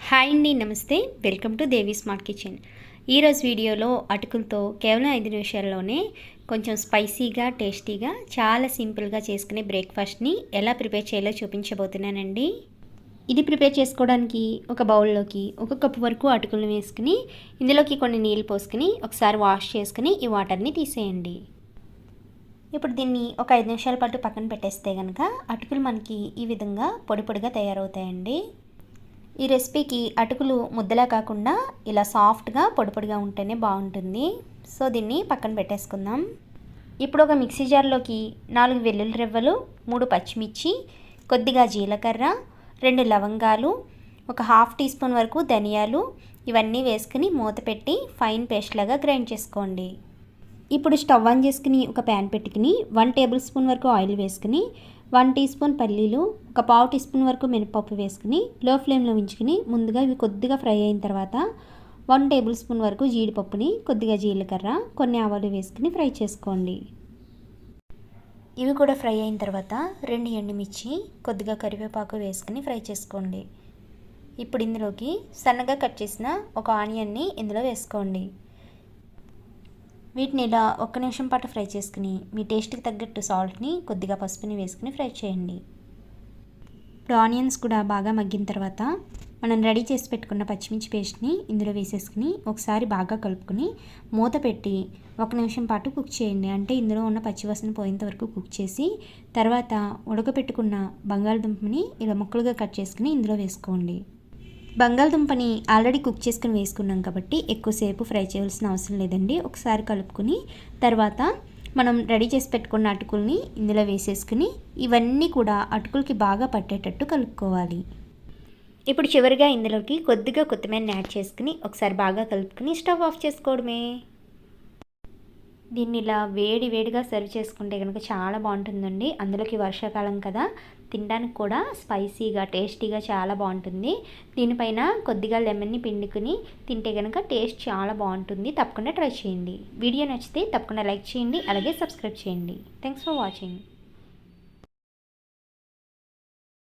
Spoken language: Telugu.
హాయ్ అండి, నమస్తే. Welcome to Devi smart kitchen. ఈరోజు వీడియోలో అటుకులతో కేవలం 5 నిమిషాల్లోనే కొంచెం స్పైసీగా, టేస్టీగా, చాలా సింపుల్గా చేసుకునే బ్రేక్ఫాస్ట్ని ఎలా ప్రిపేర్ చేయాలో చూపించబోతున్నానండి. ఇది ప్రిపేర్ చేసుకోవడానికి ఒక బౌల్లోకి 1 కప్పు వరకు అటుకులను వేసుకుని ఇందులోకి కొన్ని నీళ్ళు పోసుకుని ఒకసారి వాష్ చేసుకుని ఈ వాటర్ని తీసేయండి. ఇప్పుడు దీన్ని ఒక 5 నిమిషాల పాటు పక్కన పెట్టేస్తే కనుక అటుకులు మనకి ఈ విధంగా పొడి పొడిగా తయారవుతాయండి. ఈ రెసిపీకి అటుకులు ముద్దలా కాకుండా ఇలా సాఫ్ట్గా పొడి పొడిగా ఉంటేనే బాగుంటుంది. సో దీన్ని పక్కన పెట్టేసుకుందాం. ఇప్పుడు ఒక మిక్సీ జార్లోకి 4 వెల్లుల్లి రెవ్వలు, 3 పచ్చిమిర్చి, కొద్దిగా జీలకర్ర, 2 లవంగాలు, ఒక హాఫ్ టీ స్పూన్ వరకు ధనియాలు ఇవన్నీ వేసుకుని మూత పెట్టి ఫైన్ పేస్ట్ లాగా గ్రైండ్ చేసుకోండి. ఇప్పుడు స్టవ్ ఆన్ చేసుకుని ఒక ప్యాన్ పెట్టుకుని 1 టేబుల్ స్పూన్ వరకు ఆయిల్ వేసుకుని 1 టీ స్పూన్ పల్లీలు, ఒక పావు టీ స్పూన్ వరకు మినపప్పు వేసుకుని లో ఫ్లేమ్లో ఉంచుకుని ముందుగా ఇవి కొద్దిగా ఫ్రై అయిన తర్వాత 1 టేబుల్ స్పూన్ వరకు జీడిపప్పుని, కొద్దిగా జీలకర్ర, కొన్ని ఆవాలు వేసుకుని ఫ్రై చేసుకోండి. ఇవి కూడా ఫ్రై అయిన తర్వాత 2 ఎండుమిర్చి, కొద్దిగా కరివేపాకు వేసుకుని ఫ్రై చేసుకోండి. ఇప్పుడు ఇందులోకి సన్నగా కట్ చేసిన ఒక ఆనియన్ని ఇందులో వేసుకోండి. వీటిని ఇలా 1 నిమిషం పాటు ఫ్రై చేసుకుని మీ టేస్ట్కి తగ్గట్టు సాల్ట్ని, కొద్దిగా పసుపుని వేసుకుని ఫ్రై చేయండి. ఇప్పుడు ఆనియన్స్ కూడా బాగా మగ్గిన తర్వాత మనం రెడీ చేసి పెట్టుకున్న పచ్చిమిర్చి పేస్ట్ని ఇందులో వేసేసుకుని ఒకసారి బాగా కలుపుకొని మూత పెట్టి 1 నిమిషం పాటు కుక్ చేయండి. అంటే ఇందులో ఉన్న పచ్చివాసన పోయేంత వరకు కుక్ చేసి తర్వాత ఉడకపెట్టుకున్న బంగాళదుంపని ఇలా ముక్కలుగా కట్ చేసుకుని ఇందులో వేసుకోండి. బంగాళదుంపని ఆల్రెడీ కుక్ చేసుకుని వేసుకున్నాం కాబట్టి ఎక్కువసేపు ఫ్రై చేయాల్సిన అవసరం లేదండి. ఒకసారి కలుపుకుని తర్వాత మనం రెడీ చేసి పెట్టుకున్న అటుకుల్ని ఇందులో వేసేసుకుని ఇవన్నీ కూడా అటుకులకి బాగా పట్టేటట్టు కలుపుకోవాలి. ఇప్పుడు చివరిగా ఇందులోకి కొద్దిగా కొత్తిమీరని యాడ్ చేసుకుని ఒకసారి బాగా కలుపుకుని స్టవ్ ఆఫ్ చేసుకోవడమే. దీన్ని ఇలా వేడి వేడిగా సర్వ్ చేసుకుంటే కనుక చాలా బాగుంటుందండి. అందులోకి వర్షాకాలం కదా, తినడానికి కూడా స్పైసీగా, టేస్టీగా చాలా బాగుంటుంది. దీనిపైన కొద్దిగా లెమన్ని పిండుకుని తింటే కనుక టేస్ట్ చాలా బాగుంటుంది. తప్పకుండా ట్రై చేయండి. వీడియో నచ్చితే తప్పకుండా లైక్ చేయండి, అలాగే సబ్స్క్రైబ్ చేయండి. Thanks for watching.